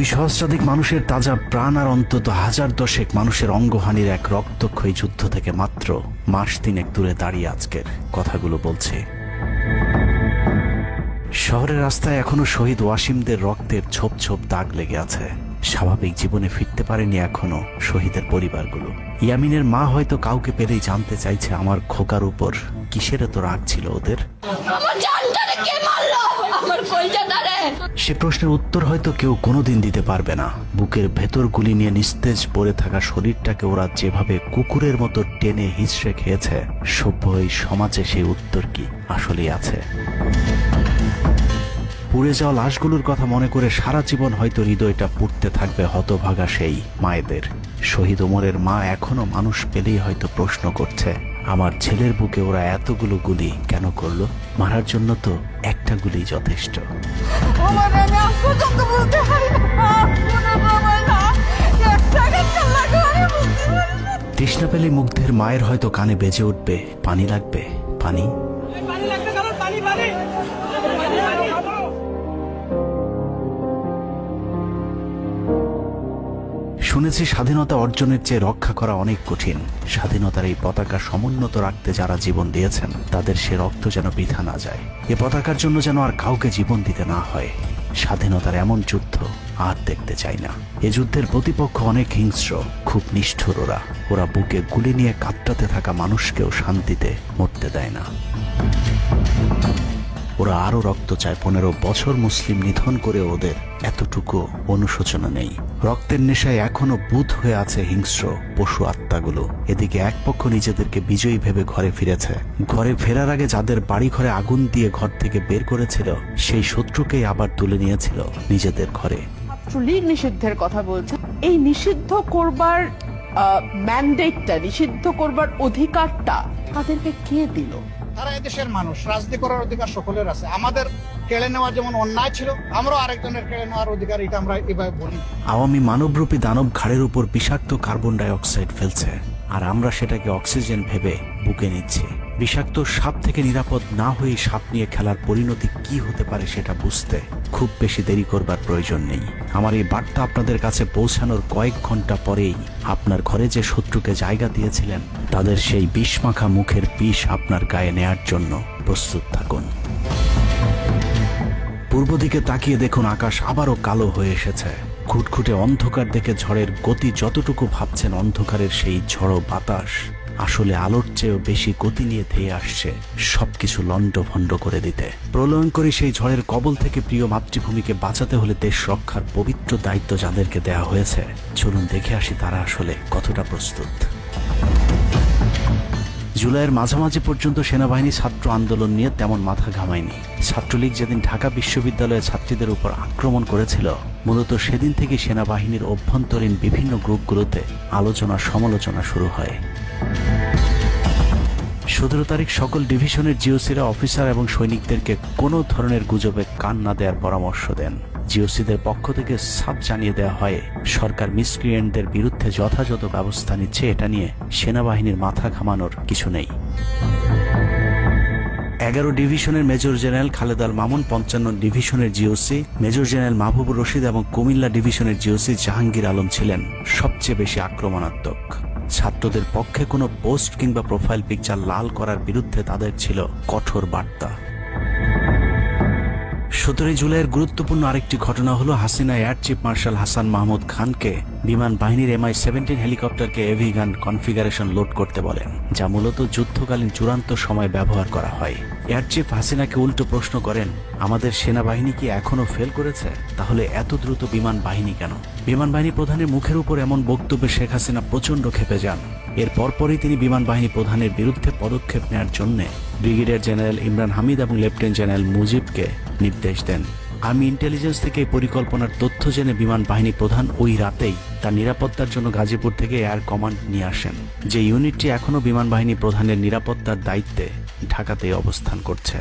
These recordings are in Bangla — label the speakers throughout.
Speaker 1: 2 সহস্রাধিক মানুষের তাজা প্রাণ আর অন্তত 1010 মানুষের অঙ্গহানির এক রক্তক্ষয়ী যুদ্ধ থেকে মাত্র মাস 3 দূরে দাঁড়িয়ে আজকের কথাগুলো বলছে। শহরের রাস্তায় এখনো শহীদ ওয়াসিমদের রক্তের ছোপ ছোপ দাগ লেগে আছে। স্বাভাবিক জীবনে ফিরতে পারেনি এখনো শহীদের পরিবারগুলো। ইয়ামিনের মা হয়তো কাউকে পেলেই জানতে চাইছে আমার খোকার উপর কিসের এত রাগ ছিল ওদের। সে প্রশ্নের উত্তর হয়তো কেউ কোনোদিন দিতে পারবে না। বুকের ভেতর গুলি নিয়ে নিস্তেজ পড়ে থাকা শরীরটাকে ওরা যেভাবে কুকুরের মতো টেনে হিঁচড়ে খেয়েছে, সভ্য এই সমাজে সেই উত্তর কি আসলেই আছে? পুড়ে যাওয়া লাশগুলোর কথা মনে করে সারা জীবন হয়তো হৃদয়টা পুড়তে থাকবে হতভাগা সেই মায়েদের। শহীদ ওমরের মা এখনো মানুষ পেলেই হয়তো প্রশ্ন করছে, আমার ছেলের বুকে ওরা এতগুলো গুলি কেন করলো? মারার জন্য তো একটা গুলি যথেষ্ট। তৃষ্ণা পেলে মুগ্ধের মায়ের হয়তো কানে বেজে উঠবে, পানি লাগবে, পানি। শুনেছি স্বাধীনতা অর্জনের চেয়ে রক্ষা করা অনেক কঠিন। স্বাধীনতার এই পতাকা সমুন্নত রাখতে যারা জীবন দিয়েছেন তাদের সে রক্ত যেন বৃথা না যায়। এ পতাকার জন্য যেন আর কাউকে জীবন দিতে না হয়। স্বাধীনতার এমন যুদ্ধ আর দেখতে চাই না। এ যুদ্ধের প্রতিপক্ষ অনেক হিংস্র, খুব নিষ্ঠুর। ওরা বুকে গুলি নিয়ে কাতরাতে থাকা মানুষকেও শান্তিতে মরতে দেয় না। ওরা আরো রক্ত চায়। 15 বছর মুসলিম নিধন করে ওদের এতটুকু অনুশোচনা নেই। রক্তের নেশায় এখনো বুঁদ হয়ে আছে হিংস্র পশু আত্মাগুলো। এদিকে এক পক্ষ নিজেদেরকে বিজয়ী ভেবে ঘরে ফিরেছে। ঘরে ফেরার আগে যাদের বাড়ি ঘরে আগুন দিয়ে ঘর থেকে বের করেছিল, সেই শত্রুকেই আবার তুলে নিয়েছিল নিজেদের ঘরে।
Speaker 2: ছাত্রলীগ নিষিদ্ধের কথা বলছে। এই নিষিদ্ধ করবার ম্যান্ডেটটা, নিষিদ্ধ করবার অধিকারটা তাদেরকে কে দিল?
Speaker 3: তারা এদেশের মানুষ, রাজনীতি করার অধিকার সকলের আছে। আমাদের কেড়ে নেওয়া যেমন অন্যায় ছিল, আমরা আরেকজনের কেড়ে নেওয়ার অধিকার, এটা আমরা এভাবে বলি।
Speaker 1: আওয়ামী মানবরূপী দানব ঘাড়ের উপর বিষাক্ত কার্বন ডাই অক্সাইড ফেলছে, আর আমরা সেটাকে অক্সিজেন ভেবে বুকে নিচ্ছি। বিষাক্ত সাপ থেকে নিরাপদ না হয়ে সাপ নিয়ে খেলার পরিণতি কি হতে পারে সেটা বুঝতে খুব বেশি দেরি করবার প্রয়োজন নেই। আমার এই বার্তা আপনাদের কাছে পৌঁছানোর কয়েক ঘন্টা পরেই আপনার ঘরে যে শত্রুকে জায়গা দিয়েছিলেন তাদের সেই বিষমাখা মুখের বিষ আপনার গায়ে নেয়ার জন্য প্রস্তুত থাকুন। পূর্ব দিকে তাকিয়ে দেখুন, আকাশ আবারও কালো হয়ে এসেছে। খুটখুটে অন্ধকার দেখে ঝড়ের গতি যতটুকু ভাবছেন অন্ধকারের সেই ঝড়ো বাতাস আসলে আলোর চেয়েও বেশি গতি নিয়ে ধেয়ে আসছে সবকিছু লণ্ডভণ্ড করে দিতে। প্রলয়ঙ্করী সেই ঝড়ের কবল থেকে প্রিয় মাতৃভূমিকে বাঁচাতে হলে দেশ রক্ষার পবিত্র দায়িত্ব যাদেরকে দেয়া হয়েছে, চলুন দেখে আসি তারা আসলে কতটা প্রস্তুত। জুলাইয়ের মাঝামাঝি পর্যন্ত সেনাবাহিনী ছাত্র আন্দোলন নিয়ে তেমন মাথা ঘামায়নি। ছাত্রলীগ যেদিন ঢাকা বিশ্ববিদ্যালয়ের ছাত্রীদের উপর আক্রমণ করেছিল, মূলত সেদিন থেকে সেনাবাহিনীর অভ্যন্তরীণ বিভিন্ন গ্রুপগুলোতে আলোচনা সমালোচনা শুরু হয়। 17 তারিখ সকল ডিভিশনের জিওসিরা অফিসার এবং সৈনিকদেরকে কোনো ধরনের গুজবে কান না দেওয়ার পরামর্শ দেন। জিওসিদের পক্ষ থেকে সাফ জানিয়ে দেওয়া হয়, সরকার মিসক্রিয়েন্টদের বিরুদ্ধে যথাযথ ব্যবস্থা নিচ্ছে, এটা নিয়ে সেনাবাহিনীর মাথা ঘামানোর কিছু নেই। 11 ডিভিশনের মেজর জেনারেল খালেদ আল মামুন, 55 ডিভিশনের GOC major general Mahbubur Rashid এবং কুমিল্লা ডিভিশনের জিওসি জাহাঙ্গীর আলম ছিলেন সবচেয়ে বেশি আক্রমণাত্মক। ছাত্রদের পক্ষে কোনো পোস্ট কিংবা প্রোফাইল পিকচার লাল করার বিরুদ্ধে তাদের ছিল কঠোর বার্তা। 17 জুলাইয়ের গুরুত্বপূর্ণ আরেকটি ঘটনা হলো Hasina air chief marshal Hasan Mahmud খানকে বিমান বাহিনীর MI-17 হেলিকপ্টারকে এভি গান কনফিগারেশন লোড করতে বলেন, যা মূলত যুদ্ধকালীন চূড়ান্ত সময় ব্যবহার করা হয়। এয়ার চিফ হাসিনাকে উল্টো প্রশ্ন করেন, আমাদের সেনাবাহিনী কি এখনো ফেল করেছে? তাহলে এত দ্রুত বিমান বাহিনী কেন? বিমান বাহিনী প্রধানের মুখের উপর এমন বক্তব্যে শেখ হাসিনা প্রচন্ড ক্ষেপে যান। এর পরপরই তিনি বিমান বাহিনী প্রধানের বিরুদ্ধে পদক্ষেপ নেওয়ার জন্য ব্রিগেডিয়ার জেনারেল ইমরান হামিদ এবং লেফটেন্যান্ট জেনারেল মুজিবকে নির্দেশ দেন। আর্মি ইন্টেলিজেন্স থেকে এই পরিকল্পনার তথ্য জেনে বিমান বাহিনী প্রধান ওই রাতেই তার নিরাপত্তার জন্য গাজীপুর থেকে এয়ার কমান্ড নিয়ে আসেন, যে ইউনিটটি এখনো বিমান বাহিনী প্রধানের নিরাপত্তার দায়িত্বে ঢাকাতে অবস্থান করছে।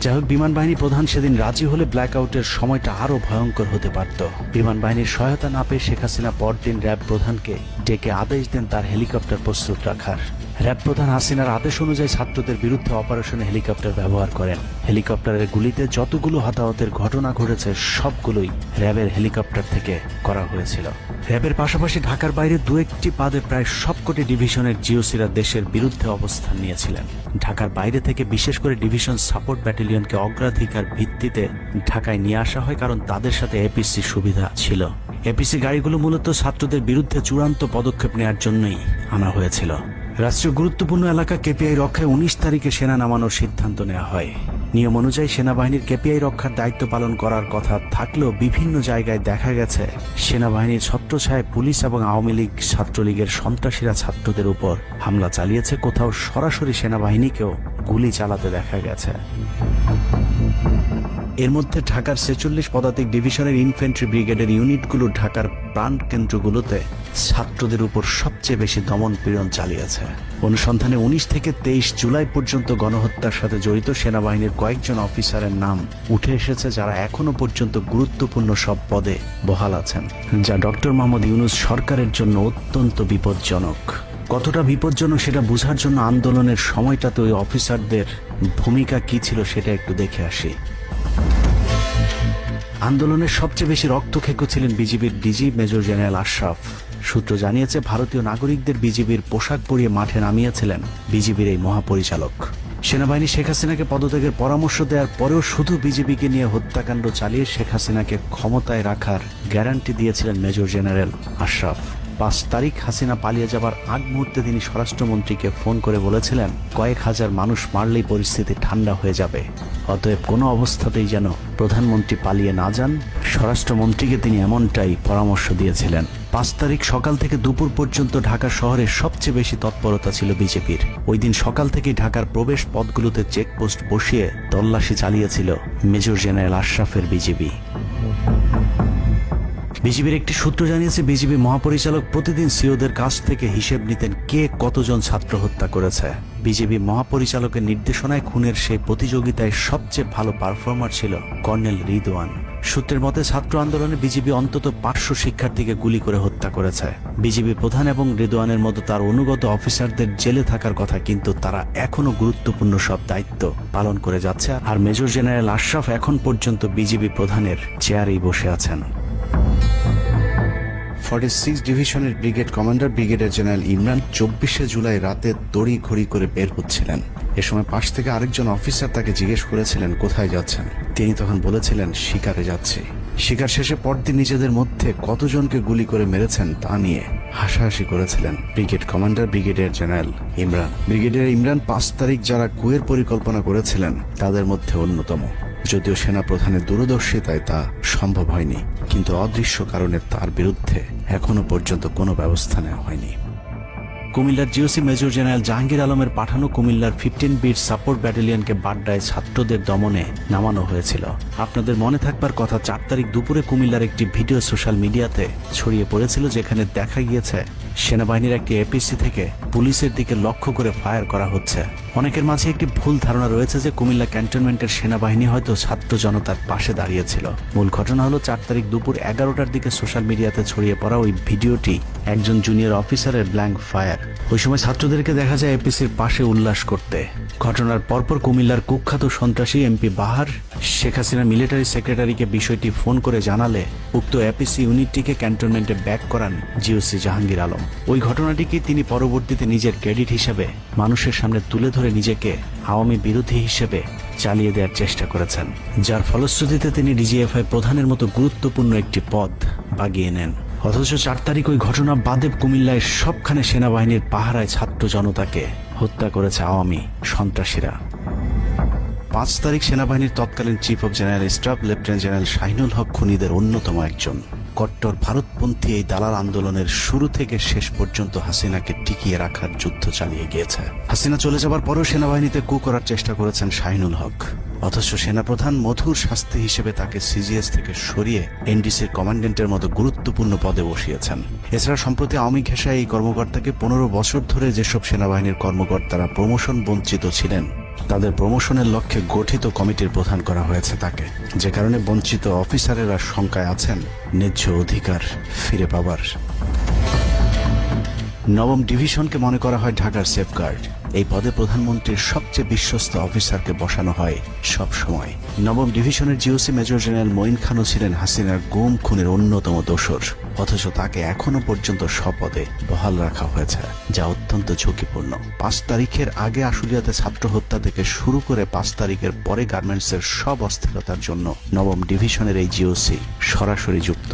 Speaker 1: যাই হোক, বিমান বাহিনী প্রধান সেদিন রাজি হলে ব্ল্যাক আউটের সময়টা আরো ভয়ঙ্কর হতে পারত। বিমান বাহিনীর সহায়তা না পেয়ে শেখ হাসিনা পরদিন র্যাব প্রধানকে ডেকে আদেশ দেন তার হেলিকপ্টার প্রস্তুত রাখার। র্যাব প্রধান হাসিনার আদেশ অনুযায়ী ছাত্রদের বিরুদ্ধে অপারেশনে হেলিকপ্টার ব্যবহার করেন। হেলিকপ্টারের গুলিতে যতগুলো হতাহতের ঘটনা ঘটেছে সবগুলোই র্যাবের হেলিকপ্টার থেকে করা হয়েছিল। র্যাবের পাশাপাশি ঢাকার বাইরে দু একটি বাদে প্রায় সবকটি ডিভিশনের জিওসিরা দেশের বিরুদ্ধে অবস্থান নিয়েছিলেন। ঢাকার বাইরে থেকে বিশেষ করে ডিভিশন সাপোর্ট ব্যাটালিয়নকে অগ্রাধিকার ভিত্তিতে ঢাকায় নিয়ে আসা হয়, কারণ তাদের সাথে এপিসি সুবিধা ছিল। এপিসি গাড়িগুলো মূলত ছাত্রদের বিরুদ্ধে চূড়ান্ত পদক্ষেপ নেওয়ার জন্যই আনা হয়েছিল। রাষ্ট্রীয় গুরুত্বপূর্ণ এলাকা কেপিআই রক্ষায় 19 তারিখে সেনা নামানোর সিদ্ধান্ত নেওয়া হয়। নিয়ম অনুযায়ী সেনাবাহিনীর কেপিআই রক্ষার দায়িত্ব পালন করার কথা থাকলেও বিভিন্ন জায়গায় দেখা গেছে সেনাবাহিনীর ছত্রছায়ায় পুলিশ এবং আওয়ামী লীগ ছাত্রলীগের সন্ত্রাসীরা ছাত্রদের উপর হামলা চালিয়েছে। কোথাও সরাসরি সেনাবাহিনীকেও গুলি চালাতে দেখা গেছে। এর মধ্যে ঢাকার 46 পদাতিক ডিভিশনের ইনফ্যান্ট্রি ব্রিগেডের ইউনিটগুলো ঢাকার প্রাণ কেন্দ্রগুলোতে ছাত্রদের উপর সবচেয়ে বেশি দমন পীড়ন চালিয়েছে। অনুসন্ধানে 19 থেকে 23 জুলাই পর্যন্ত গণহত্যার সাথে জড়িত সেনাবাহিনীর কয়েকজন অফিসারের নাম উঠে এসেছে, যারা এখনো পর্যন্ত গুরুত্বপূর্ণ সব পদে বহাল আছেন, যা ডক্টর মোহাম্মদ ইউনূস সরকারের জন্য অত্যন্ত বিপজ্জনক। কতটা বিপজ্জনক সেটা বোঝার জন্য আন্দোলনের সময়টাতে ওই অফিসারদের ভূমিকা কি ছিল সেটা একটু দেখে আসি। আন্দোলনের সবচেয়ে বেশি রক্তক্ষেকো ছিলেন বিজিবির ডিজি মেজর জেনারেল আশরাফ। সূত্র জানিয়েছে, ভারতীয় নাগরিকদের বিজিবির পোশাক পরিয়ে মাঠে নামিয়েছিলেন বিজিবির এই মহাপরিচালক। সেনাবাহিনী শেখ হাসিনাকে পদত্যাগের পরামর্শ দেওয়ার পরেও শুধু বিজিবিকে নিয়ে হত্যাকাণ্ড চালিয়ে শেখ হাসিনাকে ক্ষমতায় রাখার গ্যারান্টি দিয়েছিলেন মেজর জেনারেল আশরাফ। 5 তারিখ হাসিনা পালিয়ে যাবার আগ মুহূর্তে তিনি স্বরাষ্ট্রমন্ত্রীকে ফোন করে বলেছিলেন, কয়েক হাজার মানুষ মারলেই পরিস্থিতি ঠান্ডা হয়ে যাবে, অতএব কোনো অবস্থাতেই যেন প্রধানমন্ত্রী পালিয়ে না যান। স্বরাষ্ট্রমন্ত্রীকে তিনি এমনটাই পরামর্শ দিয়েছিলেন। 5 তারিখ সকাল থেকে দুপুর পর্যন্ত ঢাকা শহরে সবচেয়ে বেশি তৎপরতা ছিল বিজেপির। ওই দিন সকাল থেকেই ঢাকার প্রবেশ পথগুলোতে চেকপোস্ট বসিয়ে তল্লাশি চালিয়েছিল মেজর জেনারেল আশরাফের বিজিবি। বিজিবির একটি সূত্র জানিয়েছে, বিজিবি মহাপরিচালক প্রতিদিন সিওদের কাছ থেকে হিসেব নিতেন কে কতজন ছাত্র হত্যা করেছে। বিজিবি মহাপরিচালকের নির্দেশনায় খুনের সেই প্রতিযোগিতায় সবচেয়ে ভালো পারফর্মার ছিল কর্নেল রিদওয়ান। সূত্রের মতে ছাত্র আন্দোলনে বিজিবি অন্তত 500 শিক্ষার্থীকে গুলি করে হত্যা করেছে। বিজিবি প্রধান এবং রিদওয়ানের মতো তার অনুগত অফিসারদের জেলে থাকার কথা, কিন্তু তারা এখনো গুরুত্বপূর্ণ সব দায়িত্ব পালন করে যাচ্ছে। আর মেজর জেনারেল আশরাফ এখন পর্যন্ত বিজিবি প্রধানের চেয়ারেই বসে আছেন। 46 ডিভিশনের brigade commander brigadier general Imran 24শে জুলাই রাতে তড়ি ঘড়ি করে বের হচ্ছিলেন। এ সময় পাশ থেকে আরেকজন অফিসার তাকে জিজ্ঞেস করেছিলেন কোথায় যাচ্ছেন। তিনি তখন বলেছিলেন শিকারে যাচ্ছি। শিকার শেষে পরদিন নিজেদের মধ্যে কতজনকে গুলি করে মেরেছেন তা নিয়ে হাসাহাসি করেছিলেন brigade commander brigadier general Imran. Brigadier Imran 5 তারিখ যারা কুয়ের পরিকল্পনা করেছিলেন তাদের মধ্যে অন্যতম। যদিও সেনা প্রধানের দূরদর্শিতায় তা সম্ভব হয়নি, কিন্তু অদৃশ্য কারণে তার বিরুদ্ধে এখনো পর্যন্ত কোনো ব্যবস্থা নেওয়া হয়নি। কুমিল্লার জিওসি মেজর জেনারেল জাহাঙ্গীর আলমের পাঠানো কুমিল্লার 15 বিট সাপোর্ট ব্যাটালিয়নকে বাড্ডায় ছাত্রদের দমনে নামানো হয়েছিল। আপনাদের মনে থাকবার কথা, 4 তারিখ দুপুরে কুমিল্লার একটি ভিডিও সোশ্যাল মিডিয়াতে ছড়িয়ে পড়েছিল, যেখানে দেখা গিয়েছে সেনাবাহিনীর একটি এপিসি থেকে পুলিশের দিকে লক্ষ্য করে ফায়ার করা হচ্ছে। অনেকের মাঝে একটি ভুল ধারণা রয়েছে যে কুমিল্লা ক্যান্টনমেন্টের সেনাবাহিনী হয়তো ছাত্র জনতার পাশে দাঁড়িয়েছিল। মূল ঘটনা হলো 4 তারিখ দুপুর 11টার দিকে সোশ্যাল মিডিয়াতে ছড়িয়ে পড়া ওই ভিডিওটি একজন জুনিয়র অফিসারের ব্ল্যাঙ্ক ফায়ার। ওই সময় ছাত্রদেরকে দেখা যায় এপিসির পাশে উল্লাস করতে। ঘটনার পরপর কুমিল্লার কুখ্যাত সন্ত্রাসী এমপি বাহার শেখ হাসিনা মিলিটারি সেক্রেটারিকে বিষয়টি ফোন করে জানালে উক্ত এপিসি ইউনিটটিকে ক্যান্টনমেন্টে ব্যাক করান জিওসি জাহাঙ্গীর আলম। ওই ঘটনাটিকে তিনি পরবর্তীতে নিজের ক্রেডিট হিসেবে মানুষের সামনে তুলে ধরে নিজেকে আওয়ামী বিরোধী হিসেবে চালিয়ে দেওয়ার চেষ্টা করেছেন, যার ফলশ্রুতিতে তিনি ডিজিএফআই প্রধানের মতো গুরুত্বপূর্ণ একটি পদ বাগিয়ে নেন। অথচ 4 তারিখ ওই ঘটনা বাদে কুমিল্লায় সবখানে সেনাবাহিনীর পাহারায় ছাত্র জনতাকে হত্যা করেছে আওয়ামী সন্ত্রাসীরা। 5 তারিখ সেনাবাহিনীর তৎকালীন chief of general staff lieutenant general Shahinul Haque খুনিদের অন্যতম একজন। কট্টর ভারতপন্থী এই দালাল আন্দোলনের শুরু থেকে শেষ পর্যন্ত হাসিনাকে টিকিয়ে রাখার যুদ্ধ চালিয়ে গিয়েছে। হাসিনা চলে যাবার পরেও সেনাবাহিনীতে কু করার চেষ্টা করেছেন শাহিনুল হক। অথচ সেনাপ্রধান মধুর শাস্তি হিসেবে তাকে সিজিএস থেকে সরিয়ে এনডিসির কমান্ডেন্টের মতো গুরুত্বপূর্ণ পদে বসিয়েছেন। এছাড়া সম্প্রতি আওয়ামী ঘেঁষায় এই কর্মকর্তাকে 15 বছর ধরে যেসব সেনাবাহিনীর কর্মকর্তারা প্রমোশন বঞ্চিত ছিলেন তাদের প্রমোশনের লক্ষ্যে গঠিত কমিটির প্রধান করা হয়েছে তাকে, যে কারণে বঞ্চিত অফিসারেরা শঙ্কায় আছেন ন্যায্য অধিকার ফিরে পাবার। নবম ডিভিশনকে মনে করা হয় ঢাকার সেফগার্ড। এই পদে প্রধানমন্ত্রীর সবচেয়ে বিশ্বস্ত অফিসারকে বসানো হয় সব সময়। নবম ডিভিশনের জিওসি মেজর জেনারেল মঈন খানও ছিলেন হাসিনার গুম খুনের অন্যতম দোসর, অথচ তাকে এখনো পর্যন্ত স্বপদে বহাল রাখা হয়েছে, যা অত্যন্ত ঝুঁকিপূর্ণ। 5 তারিখের আগে আশুলিয়াতে ছাত্র হত্যা থেকে শুরু করে 5 তারিখের পরে গার্মেন্টসের সব অস্থিরতার জন্য নবম ডিভিশনের এই জিওসি সরাসরি যুক্ত।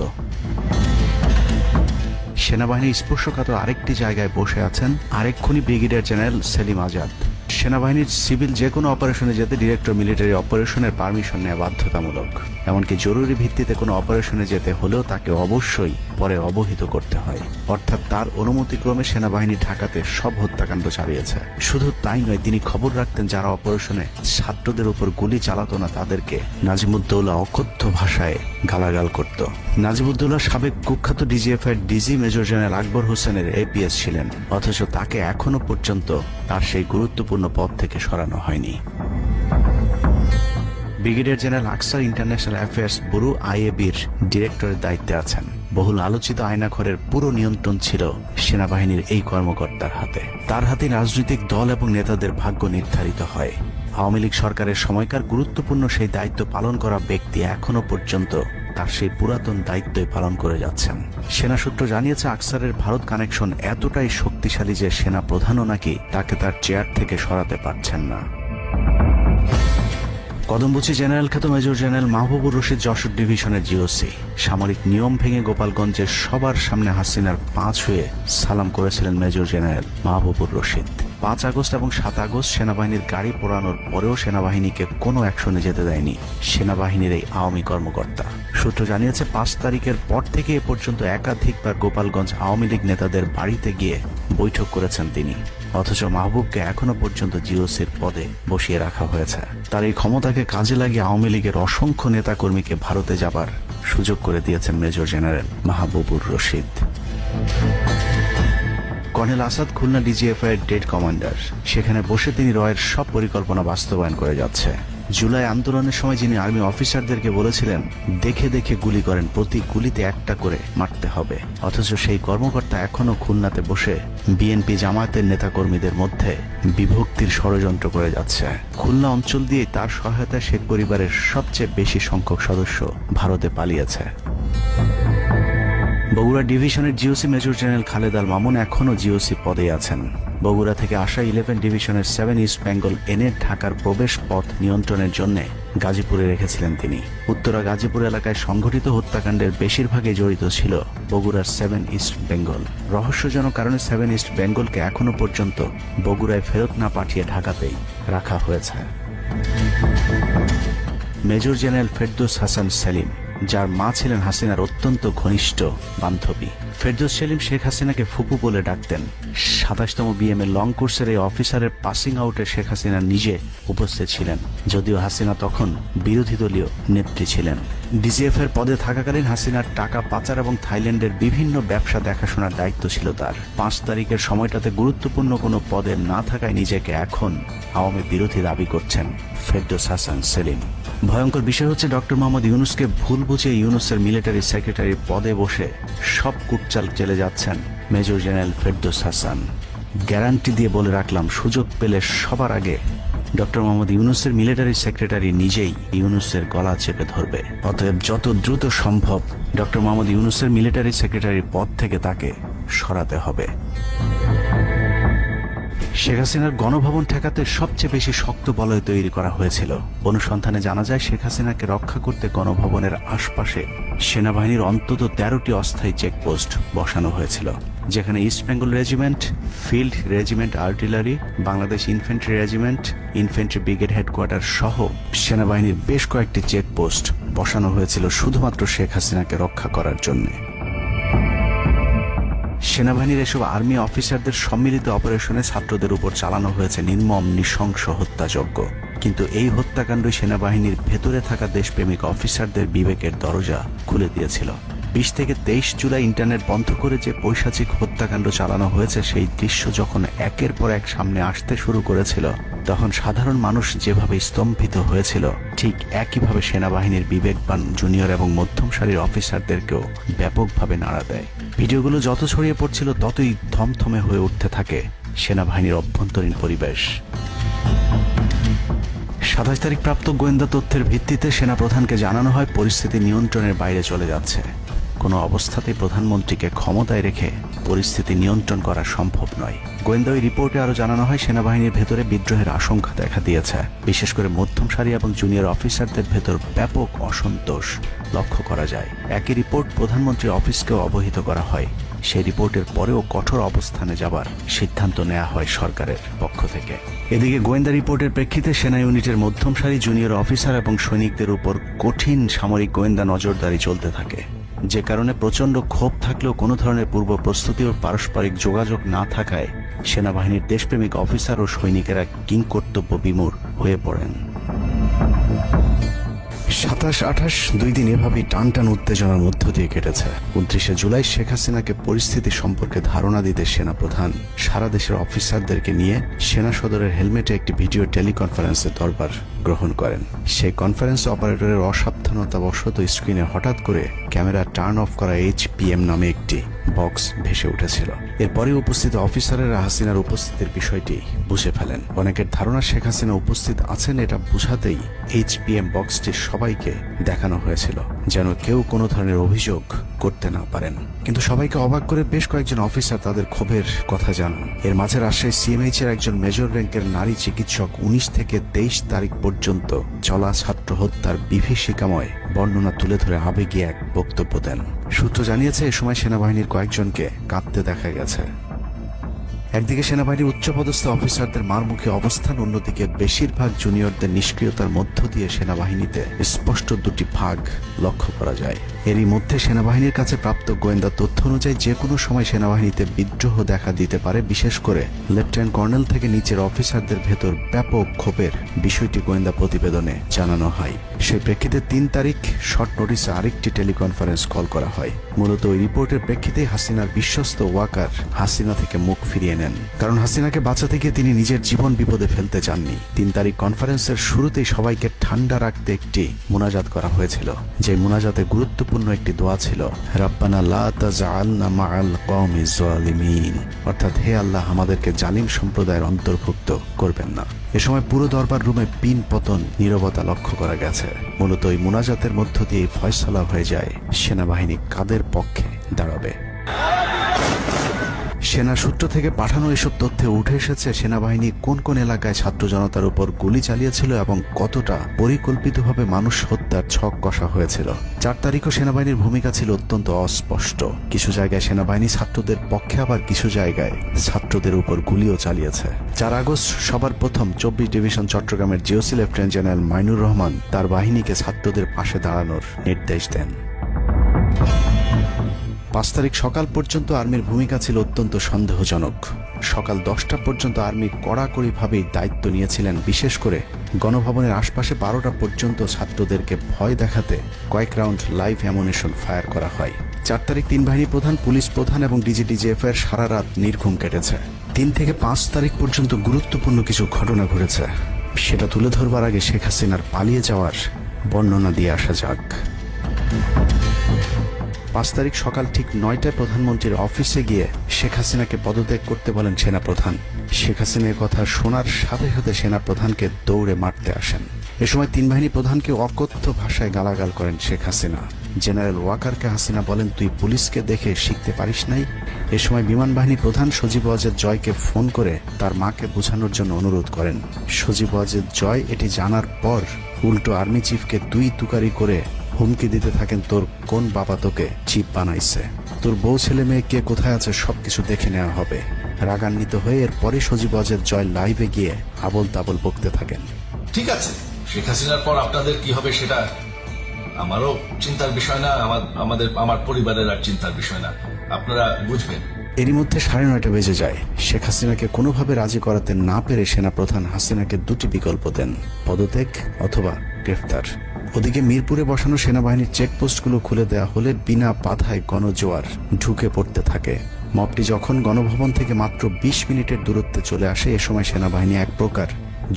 Speaker 1: সেনাবাহিনীর স্পর্শকাতর আরেকটি জায়গায় বসে আছেন আরেক খুনি ব্রিগেডিয়ার জেনারেল সেলিম আজাদ। সেনাবাহিনীর সিভিল যে কোনো অপারেশনে যেতে ডিরেক্টর মিলিটারি অপারেশনের পারমিশন নেওয়া বাধ্যতামূলক। এমনকি জরুরি ভিত্তিতে কোনো অপারেশনে যেতে হলেও তাকে অবশ্যই পরে অবহিত করতে হয়। অর্থাৎ তার অনুমতিক্রমে সেনাবাহিনী ঢাকাতে সব হত্যাকাণ্ড চালিয়েছে। শুধু তাই নয়, তিনি খবর রাখতেন যারা অপারেশনে ছাত্রদের উপর গুলি চালাতো না তাদেরকে নাজিমুদ্দৌলা অকথ্য ভাষায় গালাগাল করত। নাজিমুদ্দৌলা সাবেক কুখ্যাত ডিজিএফআই ডিজি মেজর জেনারেল আকবর হোসেনের এপিএস ছিলেন, অথচ তাকে এখনো পর্যন্ত তার সেই গুরুত্বপূর্ণ পদ থেকে সরানো হয়নি। ব্রিগেডিয়ার জেনারেল আকসার ইন্টারন্যাশনাল অ্যাফেয়ার্স ব্যুরো আইএবির ডিরেক্টরের দায়িত্বে আছেন। বহুল আলোচিত আয়নাঘরের পুরো নিয়ন্ত্রণ ছিল সেনাবাহিনীর এই কর্মকর্তার হাতে। তার হাতে রাজনৈতিক দল এবং নেতাদের ভাগ্য নির্ধারিত হয়। আওয়ামী লীগ সরকারের সময়কার গুরুত্বপূর্ণ সেই দায়িত্ব পালন করা ব্যক্তি এখনো পর্যন্ত তার সেই পুরাতন দায়িত্বই পালন করে যাচ্ছেন। সেনা সূত্র জানিয়েছে আকসারের ভারত কানেকশন এতটাই শক্তিশালী যে সেনা প্রধানও নাকি তাকে তার চেয়ার থেকে সরাতে পারছেন না। কদমবুচি জেনারেল খ্যাত মেজর জেনারেল মাহবুবুর রশিদ যশোর ডিভিশনের জিওসি সামরিক নিয়ম ভেঙে গোপালগঞ্জের সবার সামনে হাসিনার পা ছুঁয়ে সালাম করেছিলেন major general Mahbubur Rashid. 5 August এবং 7 আগস্ট সেনাবাহিনীর গাড়ি পোড়ানোর পরেও সেনাবাহিনীকে কোনো অ্যাকশনে যেতে দেয়নি সেনাবাহিনীর এই আওয়ামী কর্মকর্তা। সূত্র জানিয়েছে 5 তারিখের পর থেকে এ পর্যন্ত একাধিকবার গোপালগঞ্জ আওয়ামী লীগ নেতাদের বাড়িতে গিয়ে বৈঠক করেছেন তিনি, অথচ মাহবুবকে এখনো পর্যন্ত জিওসির পদে বসিয়ে রাখা হয়েছে। তার এই ক্ষমতাকে কাজে লাগিয়ে আওয়ামী লীগের অসংখ্য নেতাকর্মীকে ভারতে যাবার সুযোগ করে দিয়েছেন major general Mahbubur Rashid. Colonel Asad Khulna DGFI এর ডেড কমান্ডার। সেখানে বসে তিনি রয়ের সব পরিকল্পনা বাস্তবায়ন করে যাচ্ছে। জুলাই আন্দোলনের সময় যিনি আর্মি অফিসারদেরকে বলেছিলেন দেখে দেখে গুলি করেন, প্রতি গুলিতে একটা করে মারতে হবে, অথচ সেই কর্মকর্তা এখনো খুলনাতে বসে বিএনপি জামায়াতের নেতাকর্মীদের মধ্যে বিভক্তির ষড়যন্ত্র করে যাচ্ছে। খুলনা অঞ্চল দিয়ে তার সহায়তায় শেখ পরিবারের সবচেয়ে বেশি সংখ্যক সদস্য ভারতে পালিয়েছে। বগুড়া ডিভিশনের GOC major general Khaled Al Mamun এখনও জিওসি পদে আছেন। বগুড়া থেকে আসা 11 ডিভিশনের 7 ইস্ট বেঙ্গল এনে ঢাকার প্রবেশ পথ নিয়ন্ত্রণের জন্য গাজীপুরে রেখেছিলেন তিনি। উত্তরা গাজীপুর এলাকায় সংঘটিত হত্যাকাণ্ডের বেশিরভাগই জড়িত ছিল বগুড়ার 7 ইস্ট বেঙ্গল। রহস্যজনক কারণে 7 ইস্ট বেঙ্গলকে এখনো পর্যন্ত বগুড়ায় ফেরত না পাঠিয়ে ঢাকাতেই রাখা হয়েছে। মেজর জেনারেল ফেরদৌস হাসান সেলিম, যার মা ছিলেন হাসিনার অত্যন্ত ঘনিষ্ঠ বান্ধবী। ফেরদৌস সেলিম শেখ হাসিনাকে ফুপু বলে ডাকতেন। 27তম বিএম এর লং কোর্সের এই অফিসারের পাসিং আউটে শেখ হাসিনা নিজে উপস্থিত ছিলেন, যদিও হাসিনা তখন বিরোধী দলীয় নেত্রী ছিলেন। ডিজিএফ এর পদে থাকাকালীন হাসিনার টাকা পাচার এবং থাইল্যান্ডের বিভিন্ন ব্যবসা দেখাশোনার দায়িত্ব ছিল তার। 5 তারিখের সময়টাতে গুরুত্বপূর্ণ কোনো পদে না থাকায় নিজেকে এখন আওয়ামী বিরোধী দাবি করছেন ফেরদৌস হাসান সেলিম। ভয়ঙ্কর বিষয় হচ্ছে ডক্টর মোহাম্মদ ইউনূসকে ভুল বুঝে ইউনূসের মিলিটারি সেক্রেটারির পদে বসে সব কুটচাল চলে যাচ্ছেন major general Ferdous Hasan. Guarantee দিয়ে বলে রাখলাম, সুযোগ পেলে সবার আগে ডক্টর মোহাম্মদ ইউনূসের মিলিটারি সেক্রেটারি নিজেই ইউনূসের গলা চেপে ধরবে। অতএব যত দ্রুত সম্ভব ডক্টর মোহাম্মদ ইউনূসের মিলিটারি সেক্রেটারির পদ থেকে তাকে সরাতে হবে। শেখ হাসিনার গণভবন ঠেকাতে সবচেয়ে বেশি শক্ত বলয় তৈরি করা হয়েছিল। অনুসন্ধানে জানা যায় শেখ হাসিনাকে রক্ষা করতে গণভবনের আশপাশে সেনাবাহিনীর অন্তত 13টি অস্থায়ী চেকপোস্ট বসানো হয়েছিল, যেখানে east Bengal regiment, field regiment artillery, Bangladesh infantry regiment, infantry brigade headquarter সহ সেনাবাহিনীর বেশ কয়েকটি চেকপোস্ট বসানো হয়েছিল শুধুমাত্র শেখ হাসিনাকে রক্ষা করার জন্য। সেনাবাহিনীর এসব আর্মি অফিসারদের সম্মিলিত অপারেশনে ছাত্রদের উপর চালানো হয়েছে নির্মম নৃশংস হত্যাযজ্ঞ। কিন্তু এই হত্যাকাণ্ড সেনাবাহিনীর ভেতরে থাকা দেশপ্রেমিক অফিসারদের বিবেকের দরজা খুলে দিয়েছিল। 20 থেকে 23 জুলাই ইন্টারনেট বন্ধ করে যে পৈশাচিক হত্যাকাণ্ড চালানো হয়েছে সেই দৃশ্য যখন একের পর এক সামনে আসতে শুরু করেছিল, তখন সাধারণ মানুষ যেভাবে স্তম্ভিত হয়েছিল, ঠিক একইভাবে সেনাবাহিনীর বিবেকবান জুনিয়র এবং মধ্যম সারির অফিসারদেরকেও ব্যাপকভাবে নাড়া দেয়। ভিডিওগুলো যত ছড়িয়ে পড়ছিল ততই থমথমে হয়ে উঠতে থাকে সেনাবাহিনীর অভ্যন্তরীণ পরিবেশ। 27 তারিখ প্রাপ্ত গোয়েন্দা তথ্যের ভিত্তিতে সেনাপ্রধানকে জানানো হয় পরিস্থিতি নিয়ন্ত্রণের বাইরে চলে যাচ্ছে। কোনো অবস্থাতেই প্রধানমন্ত্রীকে ক্ষমতায় রেখে পরিস্থিতি নিয়ন্ত্রণ করা সম্ভব নয়। গোয়েন্দা ওই রিপোর্টে আরো জানানো হয় সেনাবাহিনীর ভেতরে বিদ্রোহের আশঙ্কা দেখা দিয়েছে। বিশেষ করে মধ্যম সারি এবং জুনিয়র অফিসারদের ভেতর ব্যাপক অসন্তোষ লক্ষ্য করা যায়। একই রিপোর্ট প্রধানমন্ত্রীর অফিসকেও অবহিত করা হয়। সেই রিপোর্টের পরেও কঠোর অবস্থানে যাবার সিদ্ধান্ত নেওয়া হয় সরকারের পক্ষ থেকে। এদিকে গোয়েন্দা রিপোর্টের প্রেক্ষিতে সেনা ইউনিটের মধ্যম সারি জুনিয়র অফিসার এবং সৈনিকদের উপর কঠিন সামরিক গোয়েন্দা নজরদারি চলতে থাকে, যে কারণে প্রচন্ড ক্ষোভ থাকলেও কোনো ধরনের পূর্ব প্রস্তুতি ও পারস্পরিক যোগাযোগ না থাকায় সেনাবাহিনীর দেশপ্রেমিক অফিসার ও সৈনিকেরা কিংকর্তব্য বিমূঢ় হয়ে পড়েন। 27-28 দুই দিন এভাবেই টানটান উত্তেজনার মধ্য দিয়ে কেটেছে। 29শে জুলাই শেখ হাসিনাকে পরিস্থিতি সম্পর্কে ধারণা দিতে সেনাপ্রধান সারা দেশের অফিসারদেরকে নিয়ে সেনা সদরের হেলমেটে একটি ভিডিও টেলিকনফারেন্সে দরবার গ্রহণ করেন। সেই কনফারেন্সে অপারেটরের অসাবধানতাবশত স্ক্রিনে হঠাৎ করে ক্যামেরা টার্ন অফ করা HPM নামে একটি বক্স ভেসে উঠেছিল। এরপরে উপস্থিত অফিসারেরা হাসিনার উপস্থিতির বিষয়টি বুঝে ফেলেন। অনেকের ধারণা শেখ হাসিনা উপস্থিত আছেন এটা বুঝাতেই HPM বক্সটি সবাইকে দেখানো হয়েছিল, যেন কেউ কোনো ধরনের অভিযোগ করতে না পারেন। কিন্তু সবাইকে অবাক করে বেশ কয়েকজন অফিসার তাদের ক্ষোভের কথা জানান। এর মাঝে রাজশাহী CMH এর একজন মেজর র্যাঙ্কের নারী চিকিৎসক 19 থেকে 23 তারিখ পর্যন্ত চলা ছাত্র হত্যার বিভীষিকাময় বর্ণনা তুলে ধরে আবেগী এক বক্তব্য দেন। সূত্র জানিয়েছে এ সময় সেনাবাহিনীর কয়েকজনকে কাঁদতে দেখা গেছে। একদিকে সেনাবাহিনীর উচ্চপদস্থ অফিসারদের মারমুখী অবস্থান, অন্যদিকে বেশিরভাগ জুনিয়রদের নিষ্ক্রিয়তার মধ্য দিয়ে সেনাবাহিনীতে স্পষ্ট দুটি ভাগ লক্ষ্য করা যায়। এরই মধ্যে সেনাবাহিনীর কাছে প্রাপ্ত গোয়েন্দা তথ্য অনুযায়ী যে কোনো সময় সেনাবাহিনীতে বিদ্রোহ দেখা দিতে পারে। বিশেষ করে লেফটেন্যান্ট কর্নেল থেকে নিচের অফিসারদের ভেতর ব্যাপক ক্ষোভের বিষয়টি গোয়েন্দা প্রতিবেদনে জানানো হয়। সেই প্রেক্ষিতে 3 তারিখ শর্ট নোটিসে আরেকটি টেলিকনফারেন্স কল করা হয়। মূলত ওই রিপোর্টের প্রেক্ষিতে হাসিনার বিশ্বস্ত ওয়াকার হাসিনা থেকে মুখ ফিরিয়ে নেন, কারণ হাসিনাকে বাঁচাতে গিয়ে তিনি নিজের জীবন বিপদে ফেলতে চাননি। 3 তারিখ কনফারেন্সের শুরুতেই সবাইকে ঠান্ডা রাখতে একটি মুনাজাত করা হয়েছিল। যে মুনাজাতে গুরুত্বপূর্ণ একটি দোয়া ছিল রাব্বানা লা তাজআলনা মাআল কওমিজ জালিমিন, অর্থাৎ হে আল্লাহ আমাদেরকে জালিম সম্প্রদায়ের অন্তর্ভুক্ত করবেন না। এ সময় পুরো দরবার রুমে পিন পতন নীরবতা লক্ষ্য করা গেছে। মূলত ওই মুনাজাতের মধ্য দিয়ে ফয়সালা হয়ে যায় সেনাবাহিনী কাদের পক্ষে দাঁড়াবে। সেনা সূত্র থেকে পাঠানো এসব তথ্যে উঠে এসেছে সেনাবাহিনী কোন কোন এলাকায় ছাত্র জনতার উপর গুলি চালিয়েছিল এবং কতটা পরিকল্পিতভাবে মানুষ হত্যার ছক কষা হয়েছিল। 4 তারিখও সেনাবাহিনীর ভূমিকা ছিল অত্যন্ত অস্পষ্ট। কিছু জায়গায় সেনাবাহিনী ছাত্রদের পক্ষে, আবার কিছু জায়গায় ছাত্রদের উপর গুলিও চালিয়েছে। 4 আগস্ট সবার প্রথম 24 ডিভিশন চট্টগ্রামের GOC lieutenant general Mainur Rahman তার বাহিনীকে ছাত্রদের পাশে দাঁড়ানোর নির্দেশ দেন। 5 তারিখ সকাল পর্যন্ত আর্মির ভূমিকা ছিল অত্যন্ত সন্দেহজনক। সকাল 10টা পর্যন্ত আর্মি কড়াকড়িভাবেই দায়িত্ব নিয়েছিলেন। বিশেষ করে গণভবনের আশপাশে 12টা পর্যন্ত ছাত্রদেরকে ভয় দেখাতে কয়েক রাউন্ড লাইভ অ্যামুনিশন ফায়ার করা হয়। 4 তারিখ 3 বাহিনী প্রধান, পুলিশ প্রধান এবং DGDJF এর সারা রাত নির্ঘুম কেটেছে। 3 থেকে 5 তারিখ পর্যন্ত গুরুত্বপূর্ণ কিছু ঘটনা ঘটেছে, সেটা তুলে ধরবার আগে শেখ হাসিনার পালিয়ে যাওয়ার বর্ণনা দিয়ে আসা যাক। 5 তারিখ সকাল ঠিক 9টায় প্রধানমন্ত্রীর অফিসে গিয়ে শেখ হাসিনাকে পদত্যাগ করতে বলেন সেনাপ্রধান। শেখ হাসিনার কথা শোনার সাথে সাথে সেনাপ্রধানকে দৌড়ে মারতে আসেন। এ সময় 3 বাহিনী প্রধানকে অকথ্য ভাষায় গালাগাল করেন শেখ হাসিনা। জেনারেল ওয়াকারকে হাসিনা বলেন, তুই পুলিশকে দেখে শিখতে পারিস নাই। এ সময় বিমান বাহিনী প্রধান সজীব ওয়াজেদ জয়কে ফোন করে তার মাকে বোঝানোর জন্য অনুরোধ করেন। সজীব ওয়াজেদ জয় এটি জানার পর উল্টো আর্মি চিফকে 2 তুকারি করে হুমকি দিতে থাকেন, তোর কোন বাবা তোকে চিফ বানাইছে, তোর বউ ছেলে মেয়ে কে কোথায় আছে সবকিছু দেখে নেওয়া হবে। রাগান্বিত হয়ে এরপরে সজীব ওয়াজেদ জয় লাইভে গিয়ে আবল তাবল বকতে থাকেন।
Speaker 4: ঠিক আছে, শেখ হাসিনার পর আপনাদের কি হবে সেটা আমারও চিন্তার বিষয় না, আমার পরিবারের আর চিন্তার বিষয় না, আপনারা বুঝবেন।
Speaker 1: এরই মধ্যে 9:30 বেজে যায়। শেখ হাসিনাকে কোনোভাবে রাজি করাতে না পেরে সেনাপ্রধান হাসিনাকে 2টি বিকল্প দেন, পদত্যাগ অথবা গ্রেফতার। ওদিকে মিরপুরে বসানো সেনাবাহিনীর চেকপোস্টগুলো খুলে দেওয়া হলে বিনা বাধায় গণজোয়ার ঢুকে পড়তে থাকে। মবটি যখন গণভবন থেকে মাত্র 20 মিনিটের দূরত্বে চলে আসে, এ সময় সেনাবাহিনী এক প্রকার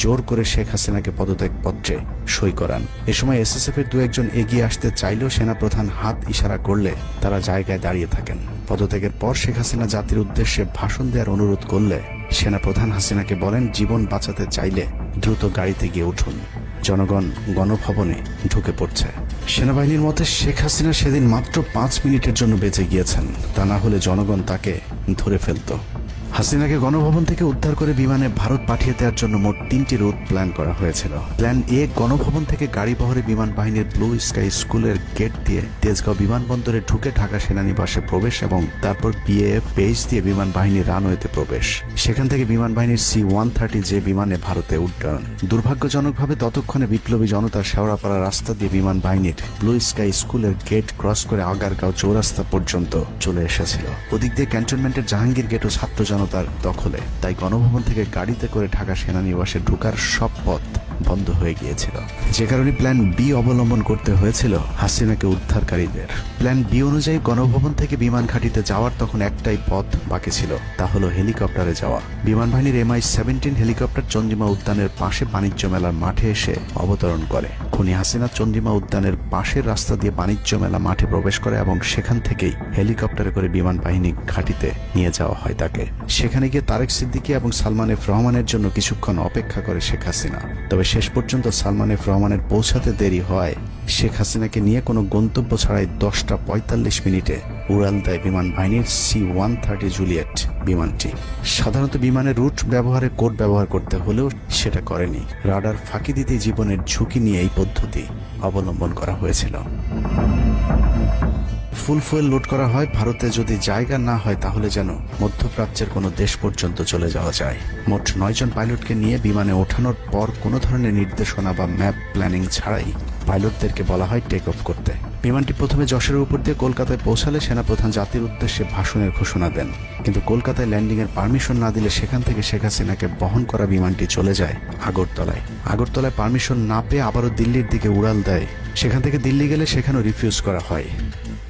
Speaker 1: জোর করে শেখ হাসিনাকে পদত্যাগপত্রে সই করান। এ সময় এসএসএফ এর দু একজন এগিয়ে আসতে চাইলেও সেনাপ্রধান হাত ইশারা করলে তারা জায়গায় দাঁড়িয়ে থাকেন। পদত্যাগের পর শেখ হাসিনা জাতির উদ্দেশ্যে ভাষণ দেওয়ার অনুরোধ করলে সেনাপ্রধান হাসিনাকে বলেন, জীবন বাঁচাতে চাইলে দ্রুত গাড়িতে গিয়ে উঠুন, জনগণ গণভবনে ঢুকে পড়ছে। সেনাবাহিনীর মতে শেখ হাসিনা সেদিন মাত্র 5 মিনিটের জন্য বেঁচে গিয়েছেন, তা না হলে জনগণ তাকে ধরে ফেলত। হাসিনাকে গণভবন থেকে উদ্ধার করে বিমানে ভারত পাঠিয়ে দেওয়ার জন্য মোট 3টি রুট প্ল্যান করা হয়েছিল। প্ল্যান এ, গণভবন থেকে গাড়ি বহরে বিমান বাহিনীর ব্লু স্কাই স্কুলের গেট দিয়ে তেজগাঁও বিমানবন্দরে ঢুকে ঢাকা সেনানিবাসে প্রবেশ এবং তারপর বিএএফ বেস দিয়ে বিমান বাহিনীর রানওয়েতে প্রবেশ। সেখান থেকে বিমান বাহিনীর C-130 যে বিমানে ভারতে উড্ডয়ন। দুর্ভাগ্যজনকভাবে ততক্ষণে বিপ্লবী জনতার শেওড়াপাড়া রাস্তা দিয়ে বিমান বাহিনীর ব্লু স্কাই স্কুলের গেট ক্রস করে আগারগাঁও চৌরাস্তা পর্যন্ত চলে এসেছিল। ওদিক দিয়ে ক্যান্টনমেন্টের জাহাঙ্গীর গেটও ছাত্র জনতার দখলে, তাই গণভবন থেকে গাড়িতে করে ঢাকা সেনানিবাসে ঢোকার সব পথ বন্ধ হয়ে গিয়েছিল, যে কারণে প্ল্যান বি অবলম্বন করতে হয়েছিল হাসিনাকে উদ্ধারকারীদের। প্ল্যান বি অনুযায়ী গণভবন থেকে বিমান ঘাঁটিতে যাওয়ার তখন একটাই পথ বাকি ছিল, তা হলো হেলিকপ্টারে যাওয়া। বিমান বাহিনীর MI-17 হেলিকপ্টার চন্দ্রিমা উদ্যানের পাশে বাণিজ্য মেলার মাঠে এসে অবতরণ করে। খুনি হাসিনা চন্দ্রিমা উদ্যানের পাশের রাস্তা দিয়ে বাণিজ্য মেলা মাঠে প্রবেশ করে এবং সেখান থেকেই হেলিকপ্টারে করে বিমান বাহিনী ঘাঁটিতে নিয়ে যাওয়া হয় তাকে। সেখানে গিয়ে তারেক সিদ্দিকী এবং সালমান এফ রহমানের জন্য কিছুক্ষণ অপেক্ষা করে শেখ হাসিনা। তবে শেষ পর্যন্ত সালমান এফ রহমানের পৌঁছাতে দেরি হয় শেখ হাসিনাকে নিয়ে কোনো গন্তব্য ছাড়াই 10টা 45 মিনিটে উড়াল দেয় বিমান বাহিনীর C-130 জুলিয়েট বিমানটি। সাধারণত বিমানের রুট ব্যবহারে কোড ব্যবহার করতে হলেও সেটা করেনি। রাডার ফাঁকি দিতে জীবনের ঝুঁকি নিয়ে এই পদ্ধতি অবলম্বন করা হয়েছিল। ফুল ফুয়েল লোড করা হয়, ভারতে যদি জায়গা না হয় তাহলে যেন মধ্যপ্রাচ্যের কোনো দেশ পর্যন্ত চলে যাওয়া যায়। মোট 9 জন পাইলটকে নিয়ে বিমানে ওঠানোর পর কোনো ধরনের নির্দেশনা বা ম্যাপ প্ল্যানিং ছাড়াই পাইলটদেরকে বলা হয় টেক অফ করতে। বিমানটি প্রথমে যশোরের উপর দিয়ে কলকাতায় পৌঁছালে সেনাপ্রধান জাতির উদ্দেশ্যে ভাষণের ঘোষণা দেন, কিন্তু কলকাতায় ল্যান্ডিং এর পারমিশন না দিলে সেখান থেকে শেখ হাসিনাকে বহন করা বিমানটি চলে যায় আগরতলায়। আগরতলায় পারমিশন না পেয়ে আবারও দিল্লির দিকে উড়াল দেয়। সেখান থেকে দিল্লি গেলে সেখানেও রিফিউজ করা হয়।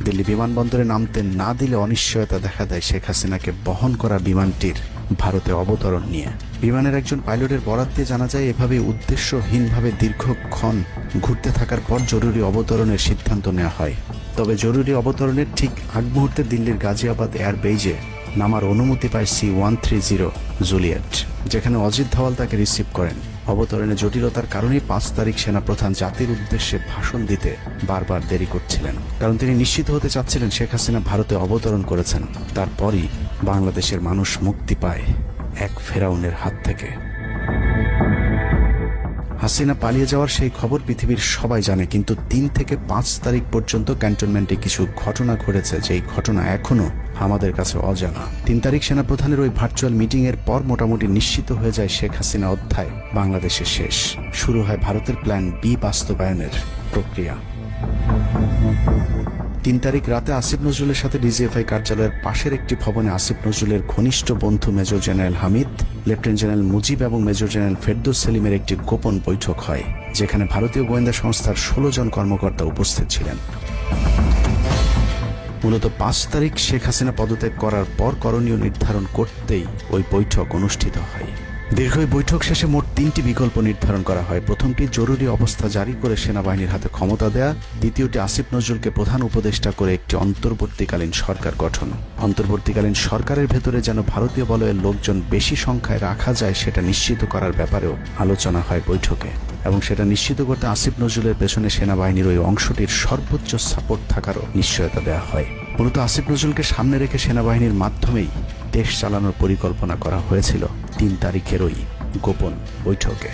Speaker 1: দিল্লি বিমানবন্দরে নামতে না দিলে অনিশ্চয়তা দেখা দেয় শেখ হাসিনাকে বহন করা বিমানটির ভারতে অবতরণ নিয়ে। বিমানের একজন পাইলটের বরাত দিয়ে জানা যায়, এভাবে উদ্দেশ্যহীনভাবে দীর্ঘক্ষণ ঘুরতে থাকার পর জরুরি অবতরণের সিদ্ধান্ত নেওয়া হয়। তবে জরুরি অবতরণের ঠিক আগ মুহূর্তে দিল্লির গাজিয়াবাদ এয়ারবেজে নামার অনুমতি পায় C-130 জুলিয়েট, যেখানে অজিত ধওয়াল তাকে রিসিভ করেন। অবতরণে জটিলতার কারণে 5 তারিখ সেনাপ্রধান জাতির উদ্দেশ্যে ভাষণ দিতে বারবার দেরি করছিলেন, কারণ তিনি নিশ্চিত হতে চাচ্ছিলেন শেখ হাসিনা ভারতে অবতরণ করেছেন। তারপরই বাংলাদেশের মানুষ মুক্তি পায় এক ফেরাউনের হাত থেকে। হাসিনা পালিয়ে যাওয়ার সেই খবর পৃথিবীর সবাই জানে, কিন্তু 3 থেকে 5 তারিখ পর্যন্ত ক্যান্টনমেন্টে কিছু ঘটনা ঘটেছে, যেই ঘটনা এখনো আমাদের কাছে অজানা। 3 তারিখ সেনাপ্রধানের ওই ভার্চুয়াল মিটিং এর পর মোটামুটি নিশ্চিত হয়ে যায় শেখ হাসিনা অধ্যায় বাংলাদেশের শেষ। শুরু হয় ভারতের প্ল্যান বি বাস্তবায়নের প্রক্রিয়া। 3 তারিখ রাতে আসিফ নজরুলের সাথে ডিজিএফআই কার্যালয়ের পাশের একটি ভবনে আসিফ নজরুলের ঘনিষ্ঠ বন্ধু major general Hamid, lieutenant general Mujib এবং মেজর জেনারেল ফেরদৌস সেলিমের একটি গোপন বৈঠক হয়, যেখানে ভারতীয় গোয়েন্দা সংস্থার 16 জন কর্মকর্তা উপস্থিত ছিলেন। মূলত 5 তারিখ শেখ হাসিনা পদত্যাগ করার পর করণীয় নির্ধারণ করতেই ওই বৈঠক অনুষ্ঠিত হয়। দীর্ঘ বৈঠক শেষে মোট 3টি বিকল্প নির্ধারণ করা হয়। প্রথমটি জরুরি অবস্থা জারি করে সেনাবাহিনীর হাতে ক্ষমতা দেয়া, দ্বিতীয়টি আসিফ নজরুলকে প্রধান উপদেষ্টা করে একটি অন্তর্বর্তীকালীন সরকার গঠন। অন্তর্বর্তীকালীন সরকারের ভেতরে যেন ভারতীয় বলয়ের লোকজন বেশি সংখ্যায় রাখা যায় সেটা নিশ্চিত করার ব্যাপারেও আলোচনা হয় বৈঠকে, এবং সেটা নিশ্চিত করতে আসিফ নজরুলের পেছনে সেনাবাহিনীর ওই অংশটির সর্বোচ্চ সাপোর্ট থাকারও নিশ্চয়তা দেওয়া হয়। মূলত আসিফ নজরুলকে সামনে রেখে সেনাবাহিনীর মাধ্যমেই দেশ চালানোর পরিকল্পনা করা হয়েছিল 3 তারিখের ওই গোপন বৈঠকে।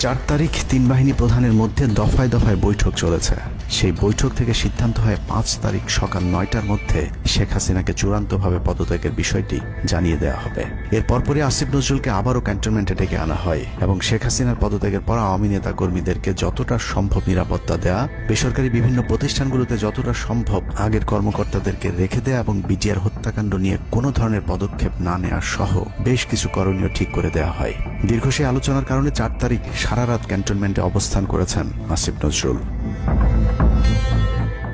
Speaker 1: 4 তারিখ 3 বাহিনী প্রধানের মধ্যে দফায় দফায় বৈঠক চলেছে। সেই বৈঠক থেকে সিদ্ধান্ত হয় 5 তারিখ সকাল 9টার মধ্যে শেখ হাসিনাকে চূড়ান্তভাবে পদত্যাগের বিষয়টি জানিয়ে দেওয়া হবে। এর পরপরই আসিফ নজরুলকে আবারও ক্যান্টনমেন্টে ডেকে আনা হয় এবং শেখ হাসিনার পদত্যাগের পর আওয়ামী নেতা কর্মীদেরকে যতটা সম্ভব নিরাপত্তা দেয়া, বেসরকারি বিভিন্ন প্রতিষ্ঠানগুলোতে যতটা সম্ভব আগের কর্মকর্তাদেরকে রেখে দেয়া এবং বিটিআর হত্যাকাণ্ড নিয়ে কোনো ধরনের পদক্ষেপ না নেওয়া সহ বেশ কিছু করণীয় ঠিক করে দেওয়া হয়। দীর্ঘ সেই আলোচনার কারণে 4 তারিখ সারা সারা রাত ক্যান্টনমেন্টে অবস্থান করেছেন আসিফ নজরুল।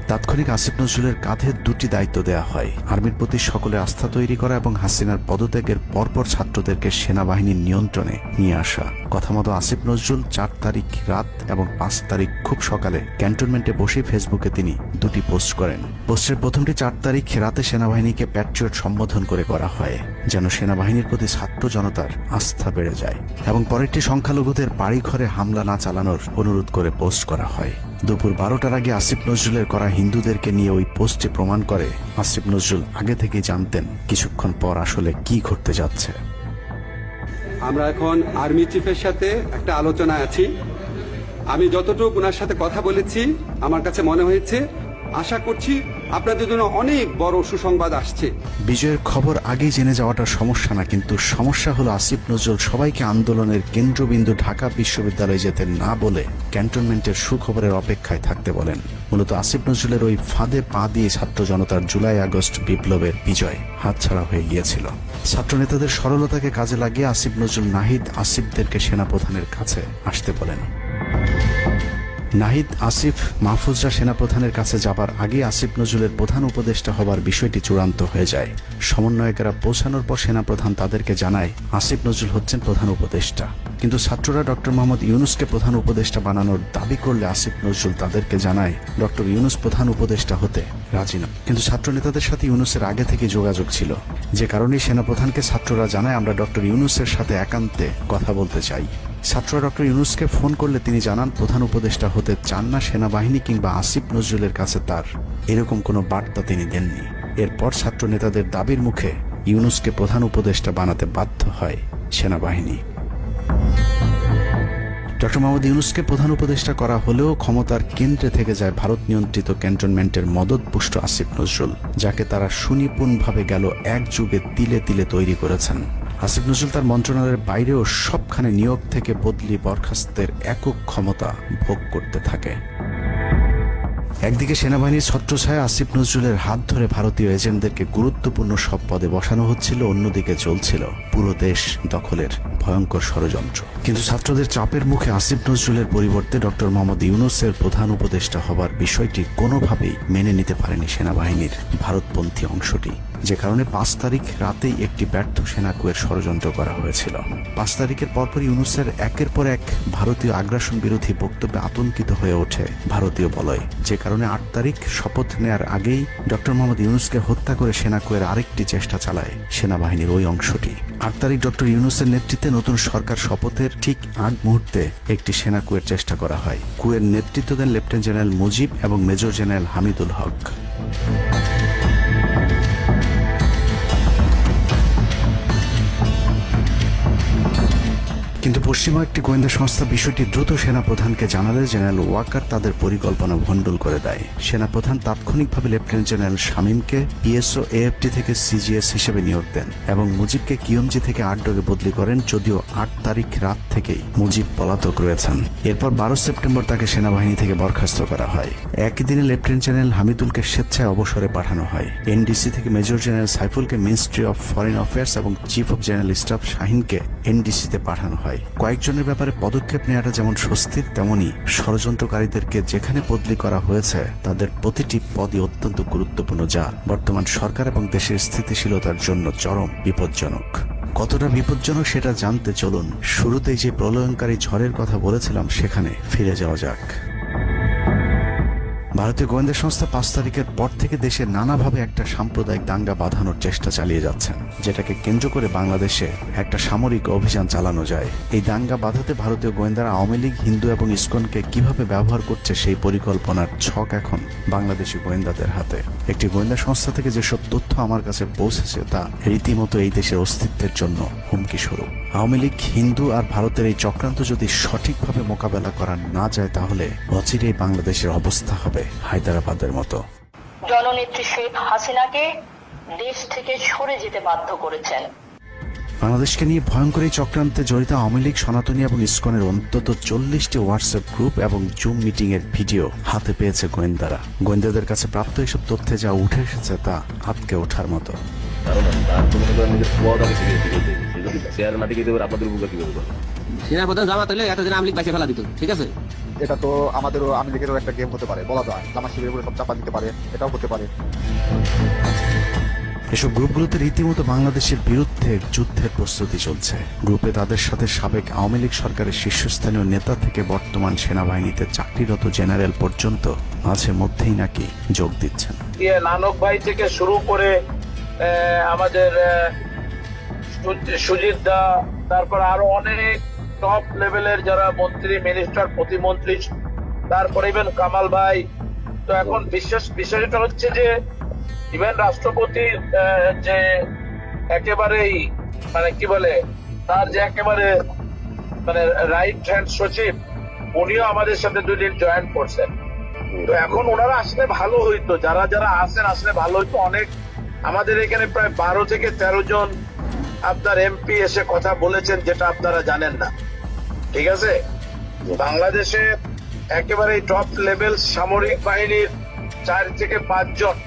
Speaker 1: তাৎক্ষণিক আসিফ নজরুলের কাঁধে দুটি দায়িত্ব দেয়া হয়: আর্মির প্রতি সকলের আস্থা তৈরি করা এবং হাসিনার পদত্যাগের পরপর ছাত্রদেরকে সেনাবাহিনীর নিয়ন্ত্রণে নিয়ে আসা। কথা মতো আসিফ নজরুল 4 তারিখ রাত এবং 5 তারিখ খুব সকালে ক্যান্টনমেন্টে বসে ফেসবুকে তিনি দুটি পোস্ট করেন। পোস্টের প্রথমটি 4 তারিখ রাতে সেনাবাহিনীকে প্যাট্রিয়ট সম্বোধন করে করা হয়, যেন সেনাবাহিনীর প্রতি ছাত্র জনতার আস্থা বেড়ে যায়, এবং পরেরটি সংখ্যালঘুদের বাড়িঘরে হামলা না চালানোর অনুরোধ করে পোস্ট করা হয়। দুপুর 12টার আগে আসিফ নজরুলের করা হিন্দুদেরকে নিয়ে ওই পোস্টে প্রমাণ করে আসিফ নজরুল আগে থেকে জানতেন কিছুক্ষণ পর আসলে কি ঘটতে যাচ্ছে।
Speaker 5: আমরা এখন আর্মি চিফের সাথে একটা আলোচনায় আছি। আমি যতটুকু ওনার সাথে কথা বলেছি, আমার কাছে মনে হয়েছে, আশা করছি আপনাদের জন্য অনেক বড় সুসংবাদ আসছে।
Speaker 1: বিজয়ের খবর আগেই জেনে যাওয়াটা সমস্যা না, কিন্তু সমস্যা হলো আসিফ নজরুল সবাইকে আন্দোলনের কেন্দ্রবিন্দু ঢাকা বিশ্ববিদ্যালয়ে যেতে না বলে ক্যান্টনমেন্টের সুখবরের অপেক্ষায় থাকতে বলেন। মূলত আসিফ নজরুলের ওই ফাঁদে পা দিয়ে ছাত্র জনতার জুলাই আগস্ট বিপ্লবের বিজয় হাতছাড়া হয়ে গিয়েছিল। ছাত্র নেতাদের সরলতাকে কাজে লাগিয়ে আসিফ নজরুল নাহিদ আসিফদেরকে সেনাপ্রধানের কাছে আসতে বলেন। নাহিদ, আসিফ, মাহফুজরা সেনাপ্রধানের কাছে যাবার আগে আসিফ নজরুলের প্রধান উপদেষ্টা হবার বিষয়টি চূড়ান্ত হয়ে যায়। সমন্বয়কেরা পৌঁছানোর পর সেনাপ্রধান তাদেরকে জানায় আসিফ নজরুল হচ্ছেন প্রধান উপদেষ্টা, কিন্তু ছাত্ররা ডক্টর মোহাম্মদ ইউনূসকে প্রধান উপদেষ্টা বানানোর দাবি করলে আসিফ নজরুল তাদেরকে জানায় ডক্টর ইউনূস প্রধান উপদেষ্টা হতে রাজি নয়। কিন্তু ছাত্র নেতাদের সাথে ইউনূসের আগে থেকে যোগাযোগ ছিল, যে কারণেই সেনাপ্রধানকে ছাত্ররা জানায় আমরা ডক্টর ইউনূসের সাথে একান্তে কথা বলতে চাই। ছাত্ররা ডক্টর ইউনূসকে ফোন করলে তিনি জানান প্রধান উপদেষ্টা হতে চান না সেনাবাহিনী কিংবা আসিফ নজরুলের কাছে তার এরকম কোনো বার্তা তিনি দেননি। এরপর ছাত্র নেতাদের দাবির মুখে ইউনূসকে প্রধান উপদেষ্টা বানাতে বাধ্য হয় সেনাবাহিনী। ডক্টর মোহাম্মদ ইউনূসকে প্রধান উপদেষ্টা করা হলেও ক্ষমতার কেন্দ্রে থেকে যায় ভারত নিয়ন্ত্রিত ক্যান্টনমেন্টের মদতপুষ্ট আসিফ নজরুল, যাকে তারা সুনিপুণভাবে গেল এক যুগে তিলে তিলে তৈরি করেছেন। আসিফ নজরুল তার মন্ত্রণালয়ের বাইরেও সবখানে নিয়োগ থেকে বদলি বরখাস্তের একক ক্ষমতা ভোগ করতে থাকে। একদিকে সেনাবাহিনীর ছত্রছায়া আসিফ নজরুলের হাত ধরে ভারতীয় এজেন্টদেরকে গুরুত্বপূর্ণ সব পদে বসানো হচ্ছিল, অন্যদিকে চলছিল পুরো দেশ দখলের ভয়ঙ্কর ষড়যন্ত্র। কিন্তু ছাত্রদের চাপের মুখে আসিফ নজরুলের পরিবর্তে ডক্টর মোহাম্মদ ইউনূসের প্রধান উপদেষ্টা হবার বিষয়টি কোনোভাবেই মেনে নিতে পারেনি সেনাবাহিনীর ভারতপন্থী অংশটি, যে কারণে 5 তারিখ রাতেই একটি ব্যর্থ সেনাকুয়ের ষড়যন্ত্র করা হয়েছিল। 5 তারিখের পরপর ইউনূসের একের পর এক ভারতীয় আগ্রাসন বিরোধী বক্তব্যে আতঙ্কিত হয়ে ওঠে ভারতীয় বলয়, যে কারণে 8 তারিখ শপথ নেয়ার আগেই ডক্টর মোহাম্মদ ইউনূসকে হত্যা করে সেনাকুয়ের আরেকটি চেষ্টা চালায় সেনাবাহিনীর ওই অংশটি। 8 তারিখ ডক্টর ইউনূসের নেতৃত্বে নতুন সরকার শপথের ঠিক আগ মুহূর্তে একটি সেনা কুয়ের চেষ্টা করা হয়। কুয়ের নেতৃত্ব দেন লেফটেন্যান্ট জেনারেল মুজিব এবং মেজর জেনারেল হামিদুল হক। কিন্তু পশ্চিমা একটি গোয়েন্দা সংস্থা বিষয়টি দ্রুত সেনাপ্রধানকে জানালে জেনারেল ওয়াকার তাদের পরিকল্পনা ভণ্ডুল করে দেয়। সেনাপ্রধান তাৎক্ষণিকভাবে লেফটেন্যান্ট জেনারেল শামীমকে পিএসও এএফটি থেকে সিজিএস হিসেবে নিয়োগ দেন এবং মুজিবকে কিউএমজি থেকে 8 ডগে বদলি করেন, যদিও 8 তারিখ রাত থেকেই মুজিব পলাতক রয়েছেন। এরপর 12 সেপ্টেম্বর তাকে সেনাবাহিনী থেকে বরখাস্ত করা হয়। একই দিনে লেফটেন্যান্ট জেনারেল হামিদুলকে স্বেচ্ছায় অবসরে পাঠানো হয়। এনডিসি থেকে মেজর জেনারেল সাইফুলকে মিনিস্ট্রি অফ ফরেন অ্যাফেয়ার্স এবং চিফ অফ জেনারেল স্টাফ শাহিনকে এনডিসিতে পাঠানো হয়। কয়েকজনের ব্যাপারে পদক্ষেপ নেওয়াটা যেমন স্বস্তির, তেমনি ষড়যন্ত্রকারীদেরকে যেখানে বদলি করা হয়েছে তাদের প্রতিটি পদই অত্যন্ত গুরুত্বপূর্ণ, যা বর্তমান সরকার এবং দেশের স্থিতিশীলতার জন্য চরম বিপজ্জনক। কতটা বিপজ্জনক সেটা জানতে চলুন শুরুতেই যে প্রলয়ঙ্কারী ঝড়ের কথা বলেছিলাম সেখানে ফিরে যাওয়া যাক। ভারতীয় গোয়েন্দা সংস্থা 5 তারিখের পর থেকে দেশে নানাভাবে একটা সাম্প্রদায়িক দাঙ্গা বাঁধানোর চেষ্টা চালিয়ে যাচ্ছেন, যেটাকে কেন্দ্র করে বাংলাদেশে একটা সামরিক অভিযান চালানো যায়। এই দাঙ্গা বাঁধাতে ভারতীয় গোয়েন্দারা আওয়ামী লীগ, হিন্দু এবং ইসকনকে কিভাবে ব্যবহার করছে সেই পরিকল্পনার ছক এখন বাংলাদেশি গোয়েন্দাদের হাতে। একটি গোয়েন্দা সংস্থা থেকে যেসব তথ্য আমার কাছে পৌঁছেছে তা রীতিমতো এই দেশের অস্তিত্বের জন্য হুমকি স্বরূপ। আওয়ামী লীগ, হিন্দু আর ভারতের এই চক্রান্ত যদি সঠিকভাবে মোকাবেলা করা না যায় তাহলে অচিরেই বাংলাদেশের অবস্থা হবে হায়দ্রাবাদের মতো।
Speaker 6: জননেত্রী শেখ হাসিনাকে দেশ থেকে সরে যেতে বাধ্য করেছেন।
Speaker 1: বাংলাদেশকে নিয়ে ভয়ঙ্কর এই চক্রান্তে জড়িত আওয়ামী লীগ, সনাতনী এবং ইসকনের অন্তত 40টি হোয়াটসঅ্যাপ গ্রুপ এবং জুম মিটিং এর ভিডিও হাতে পেয়েছে গোয়েন্দারা। গোয়েন্দাদের কাছে প্রাপ্ত এসব তথ্যে যা উঠে এসেছে তা আটকে ওঠার মতো।
Speaker 7: সেনাপ্রধান জামাত হলে এতদিন আওয়ামী লীগ বাইসে ফেলা দিত, ঠিক আছে?
Speaker 8: এটা তো আমাদেরও আওয়ামী লীগেরও একটা গেম হতে পারে, বলা যায় জামাত শিবিরের উপরে সব চাপা দিতে পারে, এটাও হতে পারে।
Speaker 1: এসব গ্রুপগুলোতে রীতিমতো বাংলাদেশের বিরুদ্ধে যুদ্ধের প্রস্তুতি চলছে। গ্রুপে তাদের সাথে সাবেক আওয়ামী লীগ সরকারের শীর্ষস্থানীয় নেতা থেকে বর্তমান সেনাবাহিনীতে চাকরিরত জেনারেল পর্যন্ত মাঝে মধ্যেই নাকি যোগ দিচ্ছেন।
Speaker 9: নানক ভাই থেকে শুরু করে আমাদের সুজিত দা, তারপর আরো অনেক টপ লেভেলের যারা মন্ত্রী, মিনিস্টার, প্রতিমন্ত্রী, তারপরে ইভেন কামাল ভাই। তো এখন বিষয়টা হচ্ছে যে ইভেন রাষ্ট্রপতি যে একেবারেই মানে কি বলে, তার যে একেবারে মানে রাইট হ্যান্ড সচিব, উনিও আমাদের সাথে 2 দিন জয়েন করছেন। তো এখন ওনারা আসলে ভালো হইতো, যারা যারা আসেন আসলে ভালো হইতো। অনেক আমাদের এখানে প্রায় 12 থেকে 13 জন আপনার এমপি এসে কথা বলেছেন, যেটা আপনারা জানেন না, ঠিক আছে? বাংলাদেশে একেবারে টপ লেভেল সামরিক বাহিনীর 4 থেকে 5 জন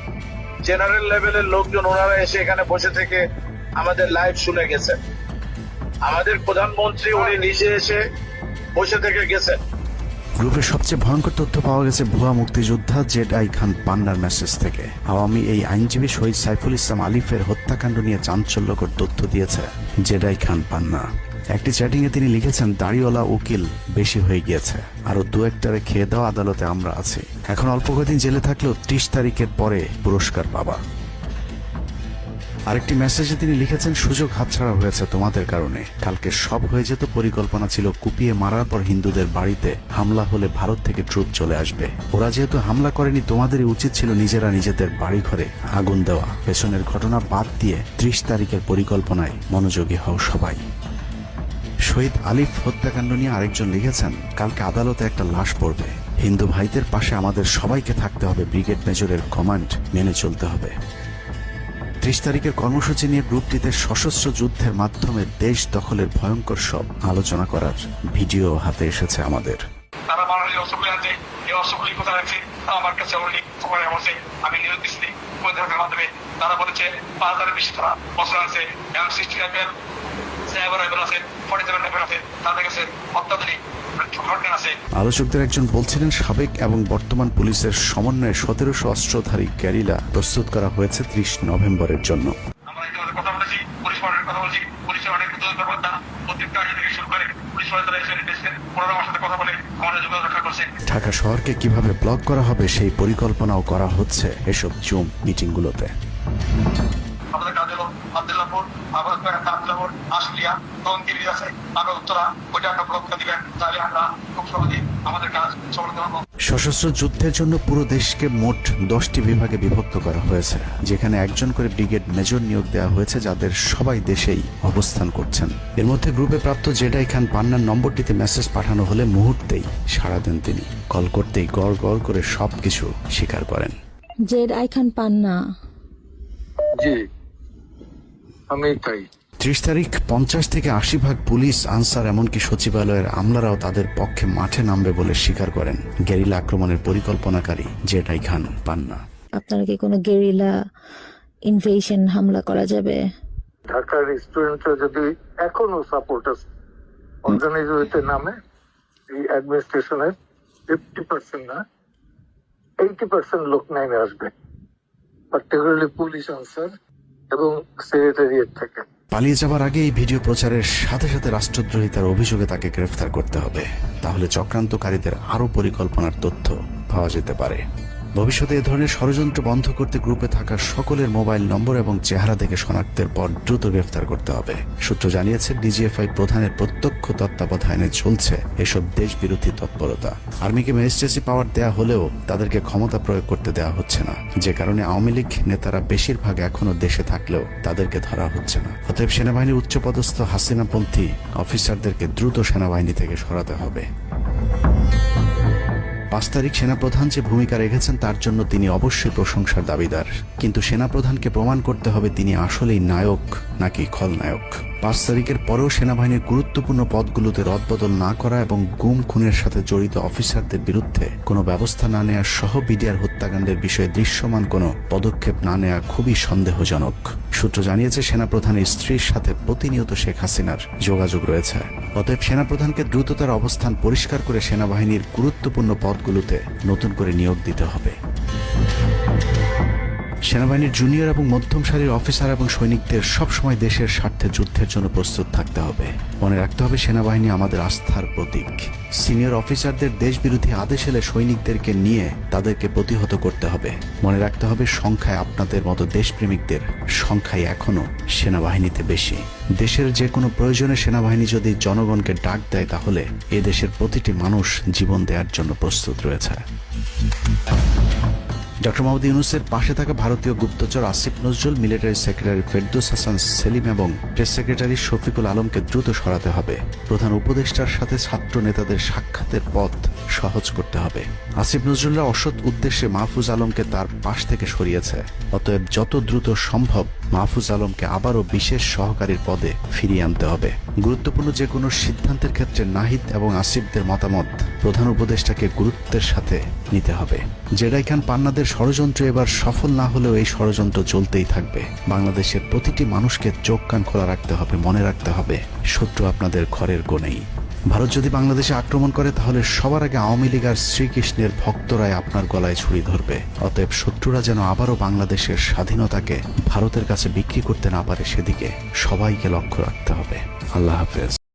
Speaker 9: জেনারেল লেভেলের লোকজন ওনারা এসে এখানে বসে থেকে আমাদের লাইভ শুনে গেছেন। আমাদের প্রধানমন্ত্রী উনি নিজে এসে বসে থেকে গেছেন।
Speaker 1: গ্রুপের সবচেয়ে ভয়ঙ্কর তথ্য পাওয়া গেছে ভুয়া মুক্তিযোদ্ধা জেডআই খান পান্নার মেসেজ থেকে। আওয়ামী এই আইনজীবী শহীদ সাইফুল ইসলাম আলিফের হত্যাকাণ্ড নিয়ে চাঞ্চল্যকর তথ্য দিয়েছে জেডআই খান পান্না। একটি চ্যাটিং এ তিনি লিখেছেন, দাড়িওয়ালা উকিল বেশি হয়ে গিয়েছে, আরো 2-1টারে খেয়ে দাও, আদালতে আমরা আছি, এখন অল্প কদিন জেলে থাকলেও 30 তারিখের পরে পুরস্কার পাবা। আরেকটি মেসেজে তিনি লিখেছেন, সুযোগ হাতছাড়া হয়েছে তোমাদের কারণে, কালকে সব হয়ে যেত, পরিকল্পনা ছিল কুপিয়ে মারার পর হিন্দুদের বাড়িতে হামলা হলে ভারত থেকে ট্রুপ চলে আসবে। ওরা যেহেতু হামলা করেনি, তোমাদেরই উচিত ছিল নিজেরা নিজেদের বাড়ি ঘরে আগুন দেওয়া। পেছনের ঘটনা বাদ দিয়ে 30 তারিখের পরিকল্পনায় মনোযোগী হও সবাই। শহীদ আলিফ হত্যাকাণ্ড নিয়ে আরেকজন লিখেছেন, কালকে আদালতে একটা লাশ পড়বে, হিন্দু ভাইদের পাশে আমাদের সবাইকে থাকতে হবে, ব্রিগেড মেজরের কমান্ড মেনে চলতে হবে। 30 তারিখের কর্মসূচি নিয়ে গ্রুপটিতে সশস্ত্র যুদ্ধের মাধ্যমে দেশ দখলের ভয়ঙ্কর সব আলোচনা করার ভিডিও হাতে এসেছে আমাদের।
Speaker 10: তারা বাংলাদেশের অস্ত্রগুলি আনছে, এই অস্ত্রগুলি কোথায় রাখছে আমার কাছে অলরেডি খবর এসেছে। আমি নিউজ দিচ্ছি প্রতিরক্ষার মাধ্যমে, তারা বলেছে 5000-এর বেশি তারা অস্ত্র আছে, এবং 60 রাইফেল, 7 রাইফেল আছে, 47 রাইফেল আছে, তাদের কাছে অত্যাধুনিক শটগান আছে।
Speaker 1: আলোচকদের একজন বলছিলেন, সাবেক এবং বর্তমান পুলিশের সমন্বয়ে 1700 অস্ত্রধারী গ্যারিলা প্রস্তুত করা হয়েছে 30 নভেম্বরের জন্য।
Speaker 10: আমরা ইতিমধ্যে কথা বলেছি, পুলিশ পার্টির কথা বলছি, পুলিশের অনেক কর্মকর্তা প্রত্যেকটা আগে থেকে শুরু করে পুলিশ পার্টিরা এসে এসেছেন, ওনারা আমার সাথে কথা বলে আমাদের যোগাযোগ রক্ষা করছে।
Speaker 1: ঢাকা শহরকে কিভাবে ব্লক করা হবে সেই পরিকল্পনাও করা হচ্ছে এসব জুম মিটিংগুলোতে।
Speaker 10: আমাদের কাজ হলো আব্দুল্লাহপুর, আব্দুল্লাহপুর, আশুলিয়া, টঙ্গী আছে, আরো উত্তরা, ওইটা একটা ব্লক দিবেন, তাহলে আমরা খুব সহজেই আমাদের কাজ সফলতা পাবো।
Speaker 1: সশস্ত্র যুদ্ধের জন্য পুরো দেশকে মোট 10টি বিভাগে বিভক্ত করা হয়েছে, যেখানে একজন করে ব্রিগেড মেজর নিয়োগ দেওয়া হয়েছে, যাদের সবাই দেশেই অবস্থান করছেন। এর মধ্যে গ্রুপে প্রাপ্ত জেডআই খান পান্নার নম্বরটিতে মেসেজ পাঠানো হলে মুহূর্তেই সাড়া দেন তিনি। কল করতেই গড় গড় করে সবকিছু স্বীকার করেন।
Speaker 11: জেডআই খান পান্না,
Speaker 10: জি আমি তাই।
Speaker 1: 30 তারিখ 50 থেকে 80% পুলিশ, আনসার, এমনকি সচিবালয়ের আমলারাও তাদের পক্ষে মাঠে নামবে বলে স্বীকার করেন গেরিলা আক্রমণের পরিকল্পনাকারী জেডআই খান পান্না।
Speaker 11: আপনারা কি কোনো গেরিলা ইনভেশন হামলা করা যাবে?
Speaker 10: ঢাকার স্টুডেন্টরা যদি এখনো সাপোর্টার্স অর্গানাইজ হইতে নামে, এই অ্যাডমিনিস্ট্রেশনের 50% না 80% লোক নামে আসবে, পার্টিকুলারলি পুলিশ, আনসার এবং সেক্রেটারিয়েট থেকে।
Speaker 1: পালিয়ে যাবার আগে এই ভিডিও প্রচারের সাথে সাথে রাষ্ট্রদ্রোহিতার অভিযোগে তাকে গ্রেফতার করতে হবে, তাহলে চক্রান্তকারীদের আরো পরিকল্পনার তথ্য পাওয়া যেতে পারে। ভবিষ্যতে এ ধরনের ষড়যন্ত্র বন্ধ করতে গ্রুপে থাকা সকলের মোবাইল নম্বর এবং চেহারা দেখে শনাক্তের পর দ্রুত গ্রেফতার করতে হবে। সূত্র জানিয়েছে, ডিজিএফআই প্রধানের প্রত্যক্ষ তত্ত্বাবধানে চলছে এসব দেশ বিরোধী তৎপরতা। আর্মিকে ম্যাজিস্ট্রেসি পাওয়ার দেয়া হলেও তাদেরকে ক্ষমতা প্রয়োগ করতে দেওয়া হচ্ছে না, যে কারণে আওয়ামী লীগ নেতারা বেশিরভাগ এখনো দেশে থাকলেও তাদেরকে ধরা হচ্ছে না। অতএব সেনাবাহিনীর উচ্চপদস্থ হাসিনাপন্থী অফিসারদেরকে দ্রুত সেনাবাহিনী থেকে সরাতে হবে। 5 তারিখ সেনাপ্রধান যে ভূমিকা রেখেছেন তার জন্য তিনি অবশ্যই প্রশংসার দাবিদার, কিন্তু সেনাপ্রধানকে প্রমাণ করতে হবে তিনি আসলেই নায়ক নাকি খলনায়ক। 5 তারিখের পরেও সেনাবাহিনীর গুরুত্বপূর্ণ পদগুলোতে রদবদল না করা এবং গুম খুনের সাথে জড়িত অফিসারদের বিরুদ্ধে কোনো ব্যবস্থা না নেওয়া সহ বিডিআর হত্যাকাণ্ডের বিষয়ে দৃশ্যমান কোনো পদক্ষেপ না নেওয়া খুবই সন্দেহজনক। সূত্র জানিয়েছে সেনাপ্রধানের স্ত্রীর সাথে প্রতিনিয়ত শেখ হাসিনার যোগাযোগ রয়েছে। অতএব সেনাপ্রধানকে দ্রুত তার অবস্থান পরিষ্কার করে সেনাবাহিনীর গুরুত্বপূর্ণ পদগুলোতে নতুন করে নিয়োগ দিতে হবে। সেনাবাহিনীর জুনিয়র এবং মধ্যম সারির অফিসার এবং সৈনিকদের সবসময় দেশের স্বার্থে যুদ্ধের জন্য প্রস্তুত থাকতে হবে। মনে রাখতে হবে সেনাবাহিনী আমাদের আস্থার প্রতীক। সিনিয়র অফিসারদের দেশবিরোধী আদেশ এলে সৈনিকদেরকে নিয়ে তাদেরকে প্রতিহত করতে হবে। মনে রাখতে হবে সংখ্যায় আপনাদের মতো দেশপ্রেমিকদের সংখ্যাই এখনো সেনাবাহিনীতে বেশি। দেশের যে কোনো প্রয়োজনে সেনাবাহিনী যদি জনগণকে ডাক দেয় তাহলে এ দেশের প্রতিটি মানুষ জীবন দেওয়ার জন্য প্রস্তুত রয়েছে। ডক্টর মোহাম্মদ ইউনূসের পাশে থাকা ভারতীয় গুপ্তচর আসিফ নজরুল, মিলিটারি সেক্রেটারি ফেরদৌস হাসান সেলিম এবং প্রেস সেক্রেটারি শফিকুল আলমকে দ্রুত সরাতে হবে। প্রধান উপদেষ্টার সাথে ছাত্র নেতাদের সাক্ষাতের পথ সহজ করতে হবে। আসিফ নজরুলরা অসৎ উদ্দেশ্যে মাহফুজ আলমকে তার পাশ থেকে সরিয়েছে। অতএব যত দ্রুত সম্ভব মাহফুজ আলমকে আবারও বিশেষ সহকারীর পদে ফিরিয়ে আনতে হবে। গুরুত্বপূর্ণ যে কোনো সিদ্ধান্তের ক্ষেত্রে নাহিদ এবং আসিফদের মতামত প্রধান উপদেষ্টাকে গুরুত্বের সাথে নিতে হবে। জেডাই খান পান্নাদের ষড়যন্ত্র এবার সফল না হলেও এই ষড়যন্ত্র চলতেই থাকবে। বাংলাদেশের প্রতিটি মানুষকে চোখ কান খোলা রাখতে হবে, মনে রাখতে হবে শত্রু আপনাদের ঘরের কোণেই। ভারত যদি বাংলাদেশে আক্রমণ করে তাহলে সবার আগে আওয়ামী লীগ আর শ্রীকৃষ্ণের ভক্তরাই আপনার গলায় ছুরি ধরবে। অতএব শত্রুরা যেন আবারও বাংলাদেশের স্বাধীনতাকে ভারতের কাছে বিক্রি করতে না পারে সেদিকে সবাইকে লক্ষ্য রাখতে হবে। আল্লাহ হাফেজ।